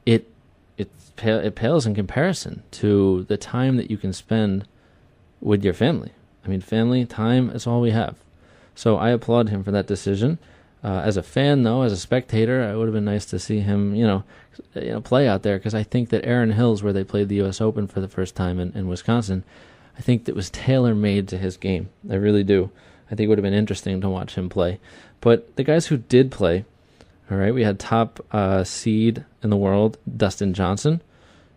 It pales in comparison to the time that you can spend with your family. I mean, family, time is all we have. So I applaud him for that decision. As a fan, though, as a spectator, it would have been nice to see him, play out there, because I think that Erin Hills, where they played the U.S. Open for the first time in Wisconsin, I think that was tailor-made to his game. I really do. I think it would have been interesting to watch him play. But the guys who did play, all right, we had top seed in the world, Dustin Johnson,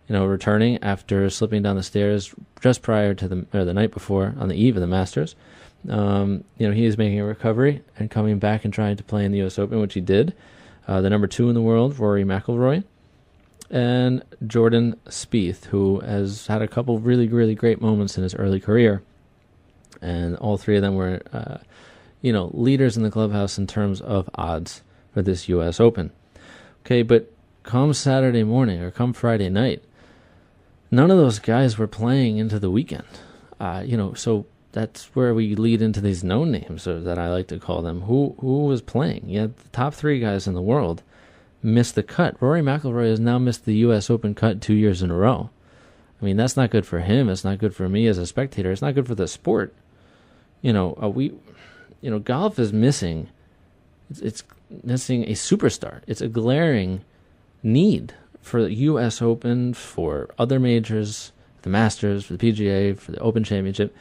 returning after slipping down the stairs just prior to the night before, on the eve of the Masters. He is making a recovery and coming back and trying to play in the U.S. Open, which he did. The number 2 in the world, Rory McIlroy, and Jordan Spieth, who has had a couple really, really great moments in his early career. And all three of them were, leaders in the clubhouse in terms of odds for this U.S. Open. Okay, but come Saturday morning or come Friday night, none of those guys were playing into the weekend. So that's where we lead into these no names, or that I like to call them. Who was playing? Yeah, the top 3 guys in the world missed the cut. Rory McIlroy has now missed the U.S. Open cut 2 years in a row. I mean, that's not good for him. It's not good for me as a spectator. It's not good for the sport. Golf is missing. It's missing a superstar. It's a glaring need for the U.S. Open, for other majors, the Masters, for the PGA, for the Open Championship.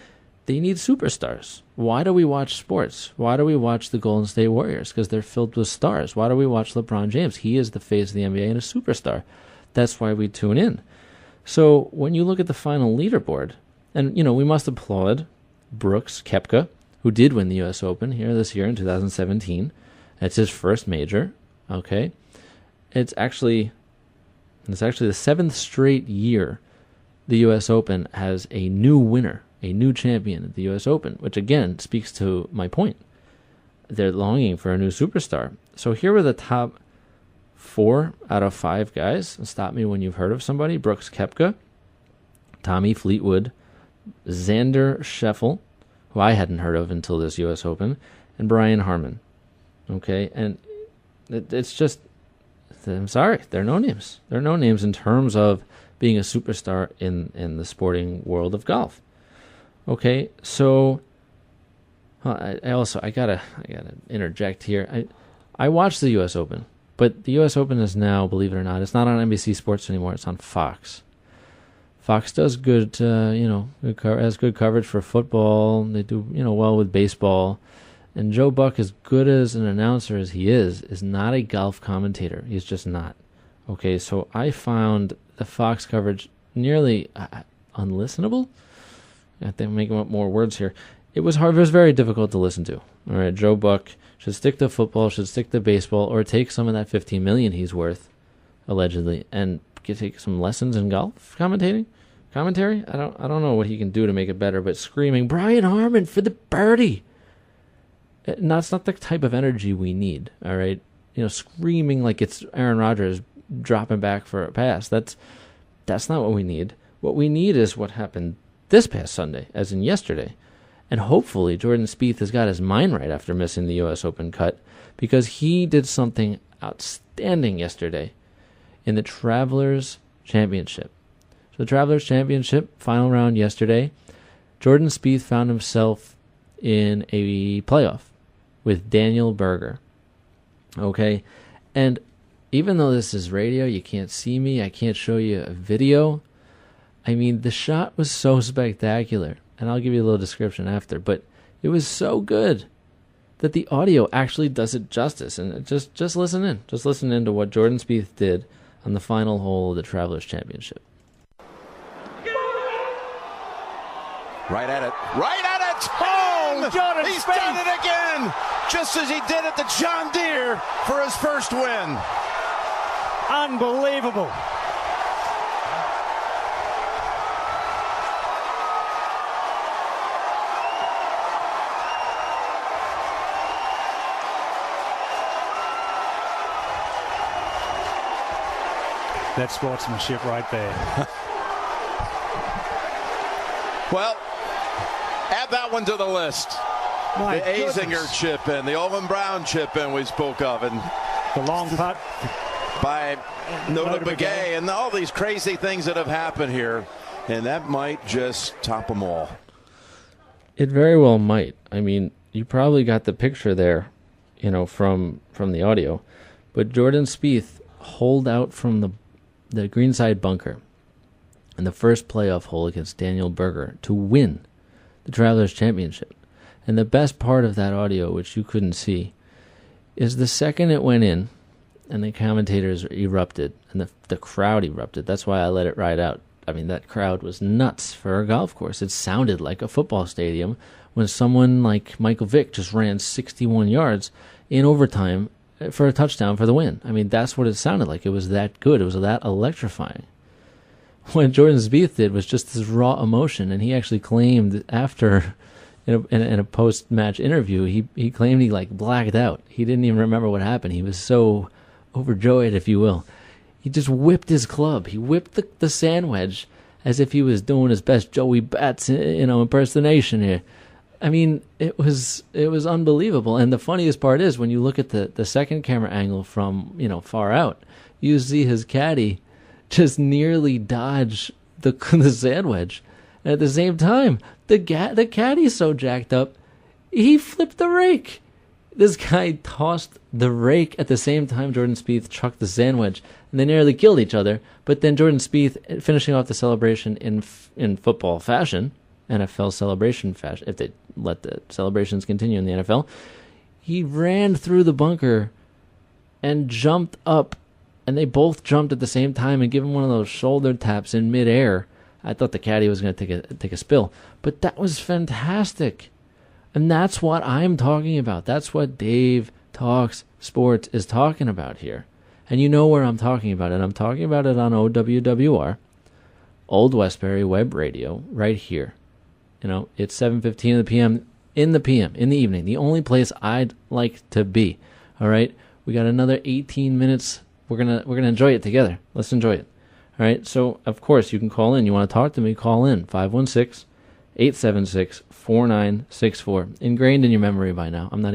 They need superstars. Why do we watch sports? Why do we watch the Golden State Warriors? Because they're filled with stars. Why do we watch LeBron James? He is the face of the NBA and a superstar. That's why we tune in. So when you look at the final leaderboard, and, we must applaud Brooks Koepka, who did win the U.S. Open here this year in 2017. It's his first major, okay? It's actually the 7th straight year the U.S. Open has a new winner, a new champion at the U.S. Open, which again speaks to my point. They're longing for a new superstar. So here were the top 4 out of 5 guys. Stop me when you've heard of somebody. Brooks Koepka, Tommy Fleetwood, Xander Scheffel, who I hadn't heard of until this U.S. Open, and Brian Harman. Okay, and it's just, I'm sorry, they're no names. They're no names in terms of being a superstar in the sporting world of golf. Okay, so I gotta interject here. I watched the U.S. Open, but the U.S. Open is now, believe it or not, it's not on NBC Sports anymore. It's on Fox. Fox does good, has good coverage for football. They do, well with baseball. And Joe Buck, as good as an announcer as he is not a golf commentator. He's just not. Okay, so I found the Fox coverage nearly unlistenable. I think I'm making up more words here. It was hard. It was very difficult to listen to. All right, Joe Buck should stick to football, should stick to baseball, or take some of that $15 million he's worth, allegedly, and take some lessons in golf commentary. I don't know what he can do to make it better, but screaming Brian Harman for the birdie. That's not the type of energy we need. All right, screaming like it's Aaron Rodgers dropping back for a pass. That's not what we need. What we need is what happened this past Sunday, as in yesterday. And hopefully Jordan Spieth has got his mind right after missing the U.S. Open cut, because he did something outstanding yesterday in the Travelers Championship. So the Travelers Championship, final round yesterday, Jordan Spieth found himself in a playoff with Daniel Berger. Okay? And even though this is radio, you can't see me, I can't show you a video. I mean, the shot was so spectacular, and I'll give you a little description after, but it was so good that the audio actually does it justice. And just listen in. Just listen in to what Jordan Spieth did on the final hole of the Travelers Championship. Right at it. Oh, Jordan He's Spieth. Done it again, just as he did at the John Deere for his first win. Unbelievable. That's sportsmanship right there. Well, add that one to the list. My the Azinger chip in, the Owen Brown chip in we spoke of, and the long putt by Nota Begay, and all these crazy things that have happened here, and that might just top them all. It very well might. I mean, you probably got the picture there, from the audio. But Jordan Spieth holed out from the greenside bunker in the first playoff hole against Daniel Berger to win the Travelers Championship. And the best part of that audio, which you couldn't see, is the second it went in and the commentators erupted and the crowd erupted. That's why I let it ride out. I mean, that crowd was nuts for a golf course. It sounded like a football stadium when someone like Michael Vick just ran 61 yards in overtime for a touchdown for the win. I mean, that's what it sounded like. It was that good. It was that electrifying. What Jordan Spieth did was just this raw emotion, and he actually claimed after, in a post-match interview, he claimed he blacked out. He didn't even remember what happened. He was so overjoyed, if you will. He just whipped his club. He whipped the sand wedge as if he was doing his best Joey Bats, impersonation here. I mean, it was unbelievable. And the funniest part is when you look at the second camera angle from far out, you see his caddy just nearly dodge the sand wedge. And at the same time, the caddy's so jacked up, he flipped the rake. This guy tossed the rake at the same time Jordan Spieth chucked the sand wedge, and they nearly killed each other. But then Jordan Spieth, finishing off the celebration in football fashion, NFL celebration fashion, if they let the celebrations continue in the NFL, he ran through the bunker and jumped up, and they both jumped at the same time and gave him one of those shoulder taps in midair. I thought the caddy was going to take a spill, but that was fantastic. And that's what I'm talking about. That's what Dave Talks Sports is talking about here. And you know where I'm talking about it. I'm talking about it on OWWR, Old Westbury Web Radio, right here. It's 7:15 p.m. in the evening. The only place I'd like to be. All right? We got another 18 minutes. We're gonna enjoy it together. Let's enjoy it. All right? So, of course, you can call in. You want to talk to me, call in. 516-876-4964. Ingrained in your memory by now. I'm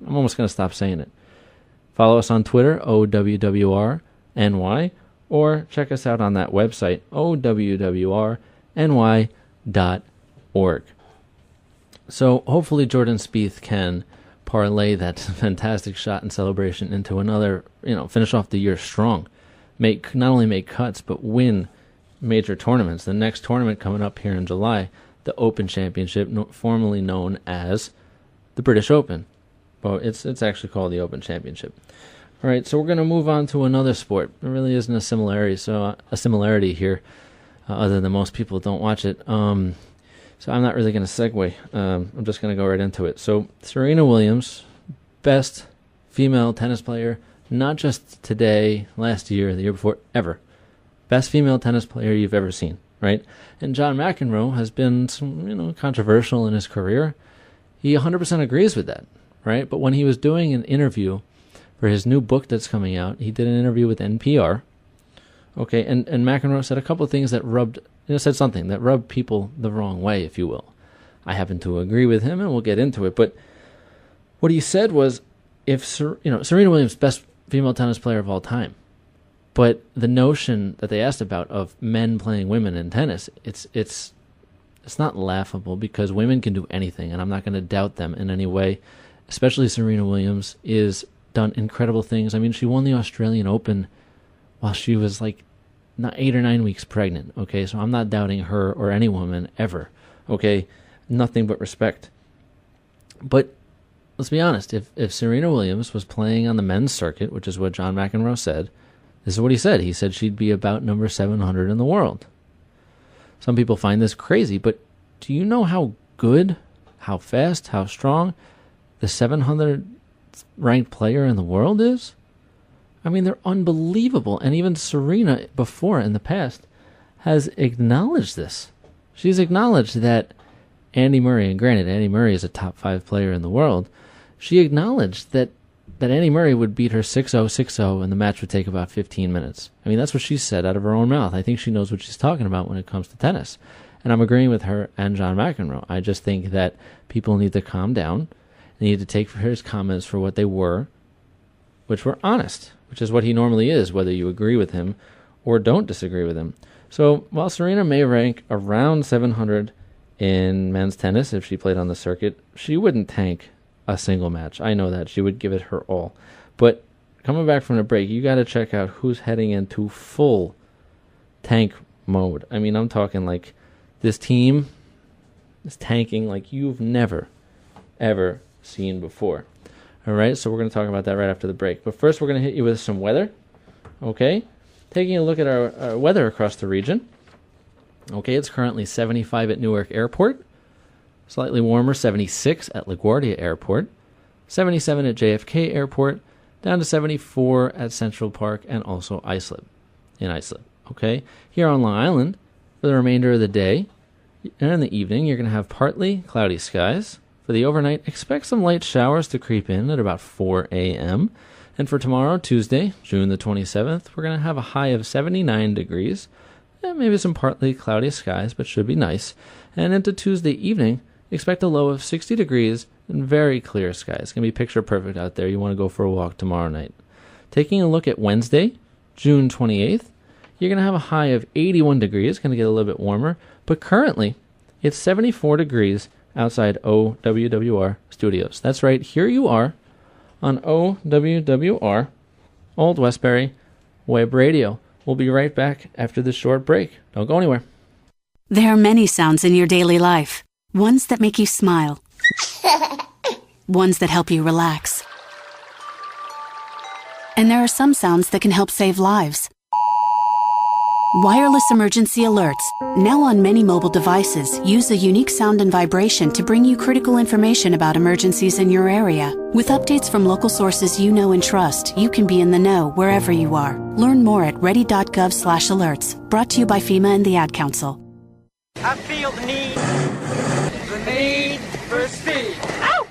almost going to stop saying it. Follow us on Twitter, OWWRNY, or check us out on that website, OWWRNY.org. So hopefully Jordan Spieth can parlay that fantastic shot and celebration into another, finish off the year strong. Not only make cuts, but win major tournaments. The next tournament coming up here in July, the Open Championship, formerly known as the British Open. Well, it's actually called the Open Championship. All right, so we're going to move on to another sport. There really isn't a similarity here, other than most people don't watch it. So I'm not really going to segue. I'm just going to go right into it. So Serena Williams, best female tennis player, not just today, last year, the year before, ever. Best female tennis player you've ever seen, right? And John McEnroe has been controversial in his career. He 100% agrees with that, right? But when he was doing an interview for his new book that's coming out, he did an interview with NPR. Okay, and McEnroe said a couple of things that said something that rubbed people the wrong way, if you will. I happen to agree with him, and we'll get into it. But what he said was, if Serena Williams, best female tennis player of all time, but the notion that they asked about of men playing women in tennis, it's not laughable, because women can do anything, and I'm not going to doubt them in any way. Especially Serena Williams is done incredible things. I mean, she won the Australian Open while she was 8 or 9 weeks pregnant. Okay, so I'm not doubting her or any woman ever. Okay, nothing but respect. But let's be honest. If Serena Williams was playing on the men's circuit, which is what John McEnroe said, this is what he said. He said she'd be about number 700 in the world. Some people find this crazy, but do you know how good, how fast, how strong the 700th ranked player in the world is? I mean, they're unbelievable. And even Serena, before in the past, has acknowledged this. She's acknowledged that Andy Murray, and granted, Andy Murray is a top 5 player in the world, she acknowledged that Andy Murray would beat her 6-0, 6-0, and the match would take about 15 minutes. I mean, that's what she said out of her own mouth. I think she knows what she's talking about when it comes to tennis. And I'm agreeing with her and John McEnroe. I just think that people need to calm down. They need to take his comments for what they were, which were honest, which is what he normally is, whether you agree with him or don't disagree with him. So while Serena may rank around 700 in men's tennis if she played on the circuit, she wouldn't tank a single match. I know that. She would give it her all. But coming back from the break, you got to check out who's heading into full tank mode. I mean, I'm talking like this team is tanking like you've never, ever seen before. All right, so we're going to talk about that right after the break. But first, we're going to hit you with some weather. Okay, taking a look at our weather across the region. Okay, it's currently 75 at Newark Airport. Slightly warmer, 76 at LaGuardia Airport. 77 at JFK Airport. Down to 74 at Central Park and also Islip. Okay, here on Long Island, for the remainder of the day and in the evening, you're going to have partly cloudy skies. For the overnight, expect some light showers to creep in at about 4 a.m. And for tomorrow, Tuesday, June the 27th, we're going to have a high of 79 degrees. And maybe some partly cloudy skies, but should be nice. And into Tuesday evening, expect a low of 60 degrees and very clear skies. It's going to be picture perfect out there. You want to go for a walk tomorrow night. Taking a look at Wednesday, June 28th, you're going to have a high of 81 degrees. Going to get a little bit warmer. But currently, it's 74 degrees outside OWWR Studios. That's right. Here you are on OWWR, Old Westbury Web Radio. We'll be right back after this short break. Don't go anywhere. There are many sounds in your daily life. Ones that make you smile. Ones that help you relax. And there are some sounds that can help save lives. Wireless emergency alerts, now on many mobile devices, use a unique sound and vibration to bring you critical information about emergencies in your area. With updates from local sources you know and trust, you can be in the know wherever you are. Learn more at ready.gov/alerts. Brought to you by FEMA and the Ad Council. I feel the need for speed. Ow!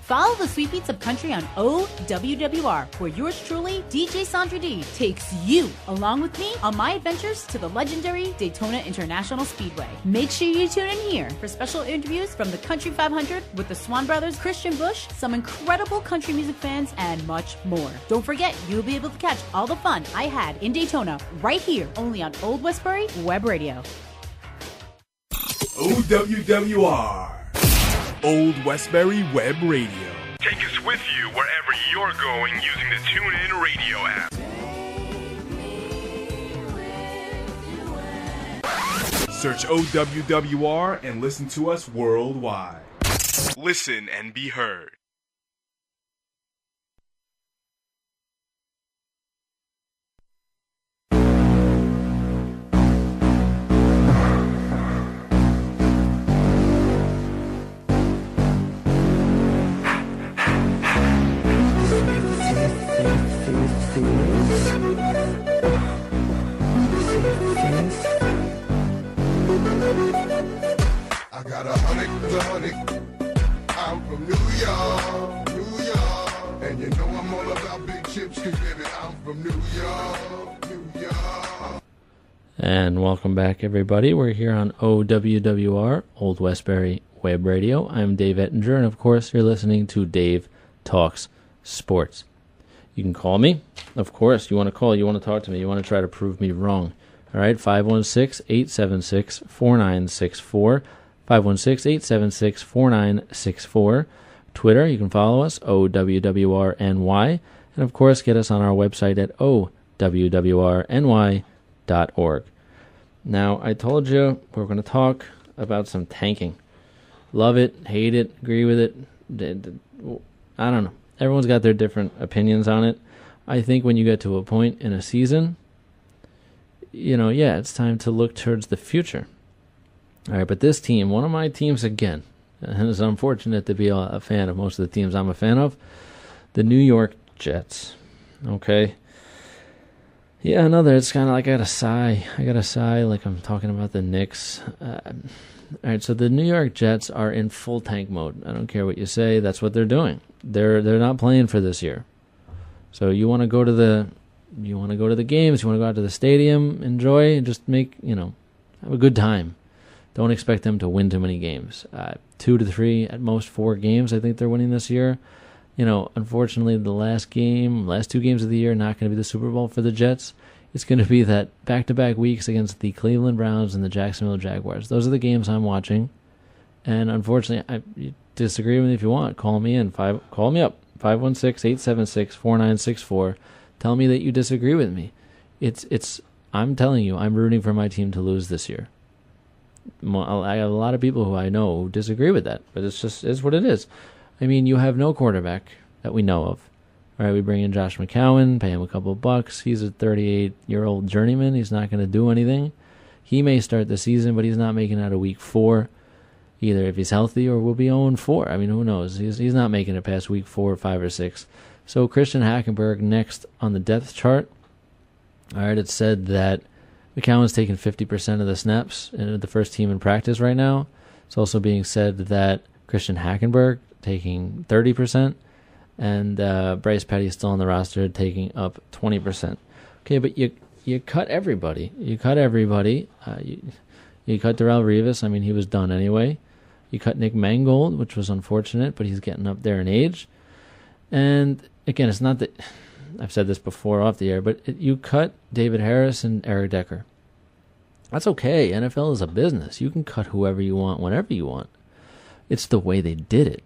Follow the sweet beats of country on OWWR, where yours truly, DJ Sandra D, takes you, along with me, on my adventures to the legendary Daytona International Speedway. Make sure you tune in here for special interviews from the Country 500 with the Swan Brothers, Christian Bush, some incredible country music fans, and much more. Don't forget, you'll be able to catch all the fun I had in Daytona right here, only on Old Westbury Web Radio. OWWR, Old Westbury Web Radio. Take us with you wherever you're going using the TuneIn Radio app. Search OWWR and listen to us worldwide. Listen and be heard. I got 100. I'm from New York, and you know I'm all about big chips, 'cause baby, I'm from New York. And welcome back, everybody. We're here on OWWR, Old Westbury Web Radio. I'm Dave Ettinger, and of course, you're listening to Dave Talks Sports. You can call me. Of course, you want to call, you want to talk to me, you want to try to prove me wrong. All right, 516-876-4964, 516-876-4964. Twitter, you can follow us, OWWRNY, and of course, get us on our website at OWWRNY.org. Now, I told you we're going to talk about some tanking. Love it, hate it, agree with it. I don't know. Everyone's got their different opinions on it. I think when you get to a point in a season, it's time to look towards the future. All right, but this team, one of my teams again, and it's unfortunate to be a fan of most of the teams I'm a fan of, the New York Jets. Okay? Yeah, it's kind of like I got a sigh like I'm talking about the Knicks. All right, so the New York Jets are in full tank mode. I don't care what you say. That's what they're doing. They're not playing for this year. So you want to go to the games, you want to go out to the stadium, enjoy, and just have a good time. Don't expect them to win too many games. 2 to 3, at most 4 games I think they're winning this year. Unfortunately, the last 2 games of the year, not going to be the Super Bowl for the Jets. It's going to be that back-to-back weeks against the Cleveland Browns and the Jacksonville Jaguars. Those are the games I'm watching. And unfortunately, you disagree with me if you want. Call me in. Call me up. 516-876-4964. Tell me that you disagree with me. I'm telling you, I'm rooting for my team to lose this year. I have a lot of people who I know who disagree with that, but it's what it is. I mean, you have no quarterback that we know of. All right, we bring in Josh McCown, pay him a couple of bucks. He's a 38-year-old journeyman. He's not going to do anything. He may start the season, but he's not making it out of week 4, either if he's healthy or will be 0-4. I mean, who knows? He's not making it past week 4, 5, or 6. So Christian Hackenberg next on the depth chart. All right, it said that McCown's taking 50% of the snaps in the first team in practice right now. It's also being said that Christian Hackenberg taking 30%. And Bryce Petty is still on the roster, taking up 20%. Okay, but you cut everybody. You cut everybody. You cut Darrelle Revis. I mean, he was done anyway. You cut Nick Mangold, which was unfortunate, but he's getting up there in age. And again, it's not that I've said this before off the air, but you cut David Harris and Eric Decker. That's okay. NFL is a business. You can cut whoever you want, whenever you want. It's the way they did it.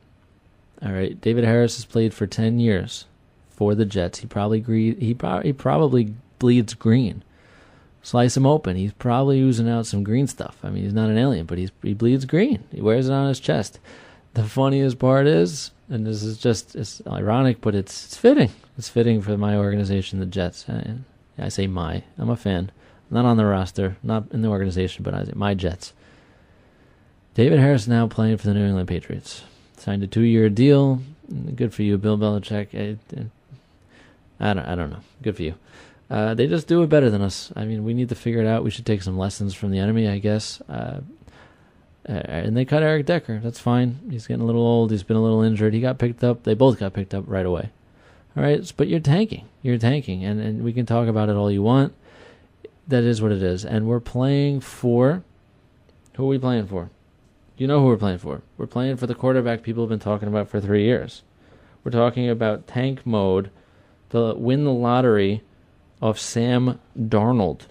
All right, David Harris has played for 10 years for the Jets. He probably bleeds green. Slice him open. He's probably oozing out some green stuff. I mean, he's not an alien, but he bleeds green. He wears it on his chest. The funniest part is, and this is it's ironic, but it's fitting. It's fitting for my organization, the Jets. I say my. I'm a fan. I'm not on the roster, not in the organization, but I say my Jets. David Harris now playing for the New England Patriots. Signed a 2-year deal. Good for you, Bill Belichick. I don't know. Good for you. They just do it better than us. I mean, we need to figure it out. We should take some lessons from the enemy, I guess. And they cut Eric Decker. That's fine. He's getting a little old. He's been a little injured. He got picked up. They both got picked up right away. All right, but you're tanking. You're tanking, and we can talk about it all you want. That is what it is. And we're playing for... Who are we playing for? You know who we're playing for. We're playing for the quarterback people have been talking about for 3 years. We're talking about tank mode to win the lottery of Sam Darnold.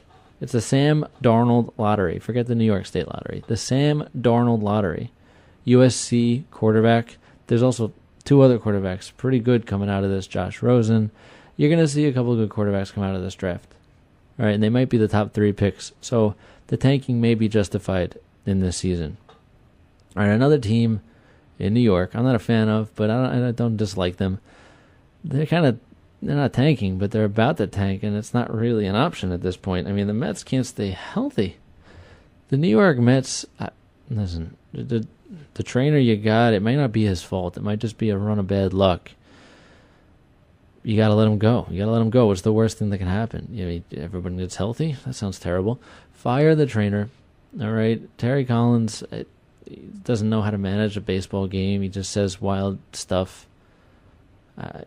It's the Sam Darnold lottery. Forget the New York State lottery. The Sam Darnold lottery. USC quarterback. There's also 2 other quarterbacks pretty good coming out of this. Josh Rosen. You're going to see a couple of good quarterbacks come out of this draft. All right, and they might be the top 3 picks. So the tanking may be justified in this season. All right, another team in New York I'm not a fan of, but I don't dislike them. They're not tanking, but they're about to tank, and it's not really an option at this point. I mean, the Mets can't stay healthy. The New York Mets, listen, the trainer you got, it might not be his fault. It might just be a run of bad luck. You got to let him go. You got to let him go. What's the worst thing that can happen? You know, everybody gets healthy? That sounds terrible. Fire the trainer. All right, Terry Collins... He doesn't know how to manage a baseball game. He just says wild stuff. I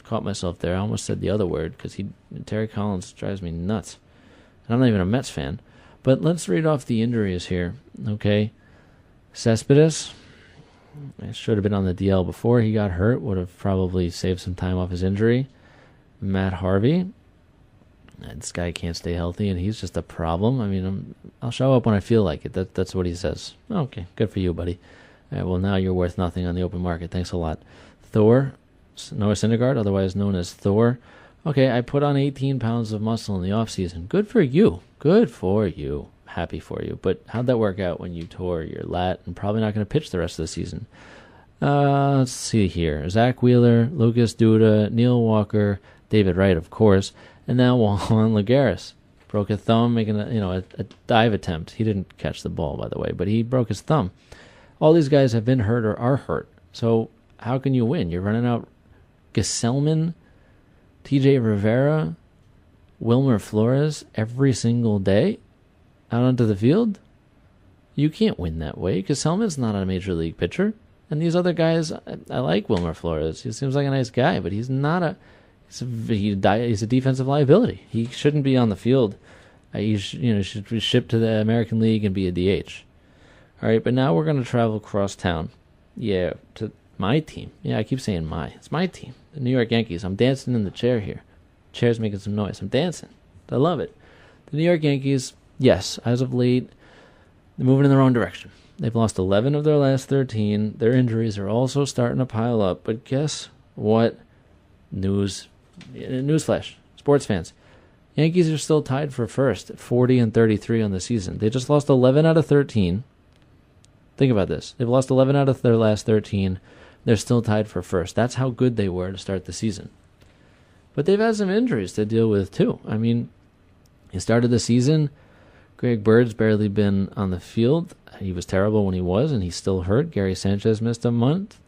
caught myself there. I almost said the other word because Terry Collins drives me nuts. And I'm not even a Mets fan. But let's read off the injuries here, okay? Cespedes, should have been on the DL before he got hurt. Would have probably saved some time off his injury. Matt Harvey. This guy can't stay healthy, and he's just a problem. I mean, I'll show up when I feel like it. That's what he says. Okay, good for you, buddy. Well, now you're worth nothing on the open market. Thanks a lot. Noah Syndergaard, otherwise known as Thor. Okay, I put on 18 pounds of muscle in the offseason. Good for you. Good for you. Happy for you. But how'd that work out when you tore your lat and probably not going to pitch the rest of the season? Let's see here. Zach Wheeler, Lucas Duda, Neil Walker, David Wright, of course. And now Juan Lagares broke a thumb making a dive attempt. He didn't catch the ball, by the way, but he broke his thumb. All these guys have been hurt or are hurt. So how can you win? You're running out Gesellman, TJ Rivera, Wilmer Flores every single day out onto the field? You can't win that way. Gesellman's not a major league pitcher. And these other guys, I like Wilmer Flores. He seems like a nice guy, but he's not a... He's a defensive liability. He shouldn't be on the field. He should be shipped to the American League and be a DH. All right, but now we're going to travel across town. Yeah, to my team. Yeah, I keep saying my. It's my team, the New York Yankees. I'm dancing in the chair here. Chair's making some noise. I'm dancing. I love it. The New York Yankees, yes, as of late, they're moving in the wrong direction. They've lost 11 of their last 13. Their injuries are also starting to pile up. But guess what? Newsflash, sports fans. Yankees are still tied for first, 40-33 on the season. They just lost 11 out of 13. Think about this. They've lost 11 out of their last 13. They're still tied for first. That's how good they were to start the season. But they've had some injuries to deal with, too. I mean, he started the season. Greg Bird's barely been on the field. He was terrible when he was, and he's still hurt. Gary Sanchez missed a month.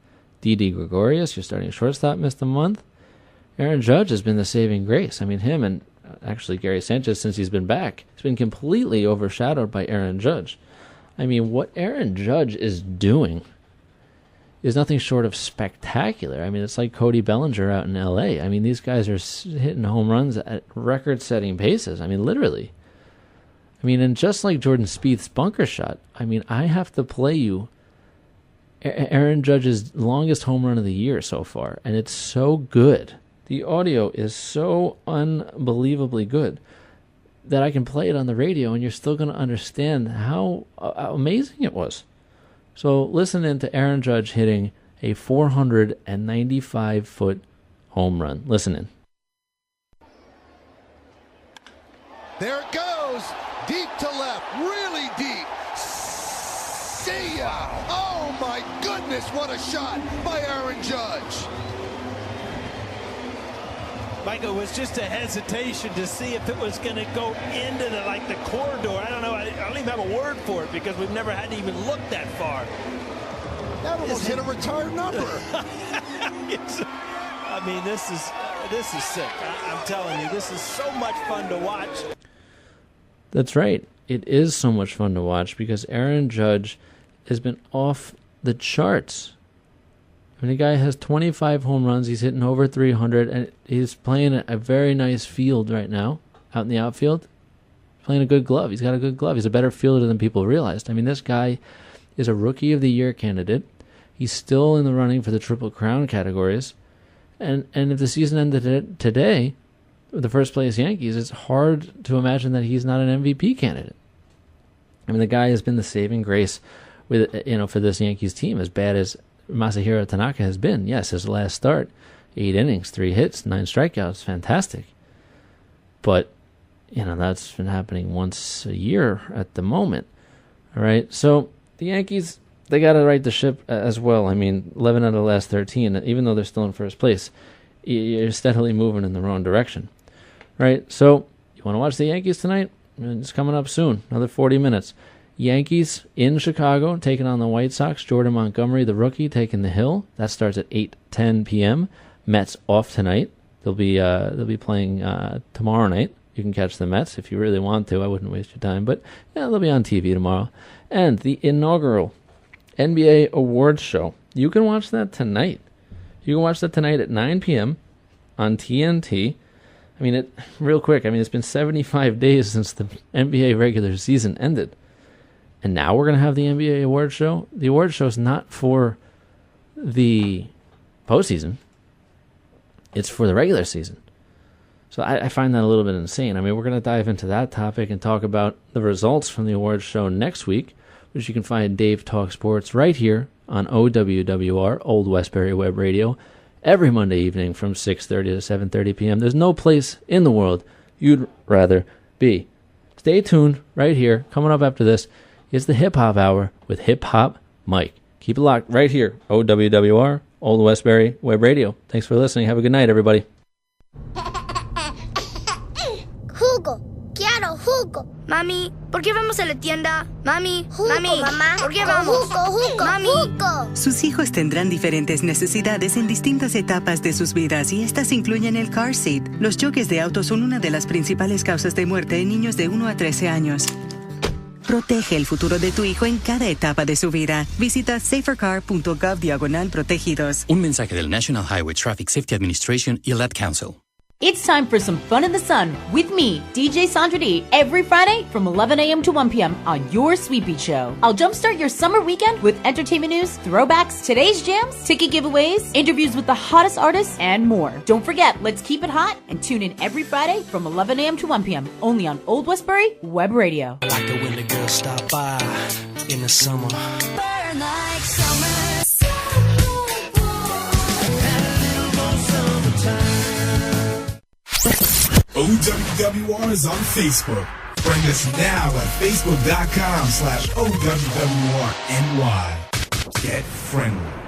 Didi Gregorius, your starting shortstop, missed a month. Aaron Judge has been the saving grace. I mean, him and actually Gary Sanchez, since he's been back, has been completely overshadowed by Aaron Judge. I mean, what Aaron Judge is doing is nothing short of spectacular. I mean, it's like Cody Bellinger out in L.A. I mean, these guys are hitting home runs at record-setting paces. I mean, literally. I mean, and just like Jordan Spieth's bunker shot, I mean, I have to play you Aaron Judge's longest home run of the year so far, and it's so good. The audio is so unbelievably good that I can play it on the radio, and you're still going to understand how amazing it was. So listen in to Aaron Judge hitting a 495-foot home run. Listen in. There it goes. Deep to left. Really deep. See ya. Oh, my goodness. What a shot by Aaron Judge. Michael, it was just a hesitation to see if it was going to go into the corridor. I don't know. I don't even have a word for it because we've never had to even look that far. That almost hit a retired number. I mean, this is sick. I'm telling you, this is so much fun to watch. That's right. It is so much fun to watch because Aaron Judge has been off the charts. I mean, the guy has 25 home runs. He's hitting over 300, and he's playing a very nice field right now out in the outfield. He's playing a good glove. He's got a good glove. He's a better fielder than people realized. I mean, this guy is a Rookie of the Year candidate. He's still in the running for the Triple Crown categories. And if the season ended today with the first place Yankees, it's hard to imagine that he's not an MVP candidate. I mean, the guy has been the saving grace with for this Yankees team, as bad as Masahiro Tanaka has been. Yes, his last start, 8 innings, 3 hits, 9 strikeouts, fantastic. But, that's been happening once a year at the moment. All right, so the Yankees, they got to right the ship as well. I mean, 11 out of the last 13, even though they're still in first place, you're steadily moving in the wrong direction. Right, so you want to watch the Yankees tonight? It's coming up soon, another 40 minutes. Yankees in Chicago taking on the White Sox. Jordan Montgomery, the rookie, taking the hill. That starts at 8:10 p.m. Mets off tonight. They'll be playing tomorrow night. You can catch the Mets if you really want to. I wouldn't waste your time, but they'll be on TV tomorrow. And the inaugural NBA Awards show. You can watch that tonight. You can watch that tonight at 9 p.m. on TNT. I mean, real quick. I mean, it's been 75 days since the NBA regular season ended. And now we're going to have the NBA awards show. The awards show is not for the postseason. It's for the regular season. So I find that a little bit insane. I mean, we're going to dive into that topic and talk about the results from the awards show next week, which you can find Dave Talk Sports right here on OWWR, Old Westbury Web Radio, every Monday evening from 6:30 to 7:30 p.m. There's no place in the world you'd rather be. Stay tuned right here. Coming up after this is the Hip Hop Hour with Hip Hop Mike. Keep it locked right here, OWWR, Old Westbury Web Radio. Thanks for listening. Have a good night, everybody. Jugo, quiero jugo. Mami, ¿por qué vamos a la tienda? Mami, jugo, mami, mamá, ¿por qué vamos? Jugo, mami. Jugo. Sus hijos tendrán diferentes necesidades en distintas etapas de sus vidas y estas incluyen el car seat. Los choques de auto son una de las principales causas de muerte en niños de 1 a 13 años. Protege el futuro de tu hijo en cada etapa de su vida. Visita safercar.gov/protegidos. Un mensaje del National Highway Traffic Safety Administration y el Ad Council. It's time for some fun in the sun with me, DJ Sandra D, every Friday from 11 a.m. to 1 p.m. on your Sweet Beat Show. I'll jumpstart your summer weekend with entertainment news, throwbacks, today's jams, ticket giveaways, interviews with the hottest artists, and more. Don't forget, let's keep it hot and tune in every Friday from 11 a.m. to 1 p.m. only on Old Westbury Web Radio. I like it when the girls stop by, in the summer. Burn like summer. OWWR is on Facebook. Friend us now at facebook.com/OWWRNY. Get friendly.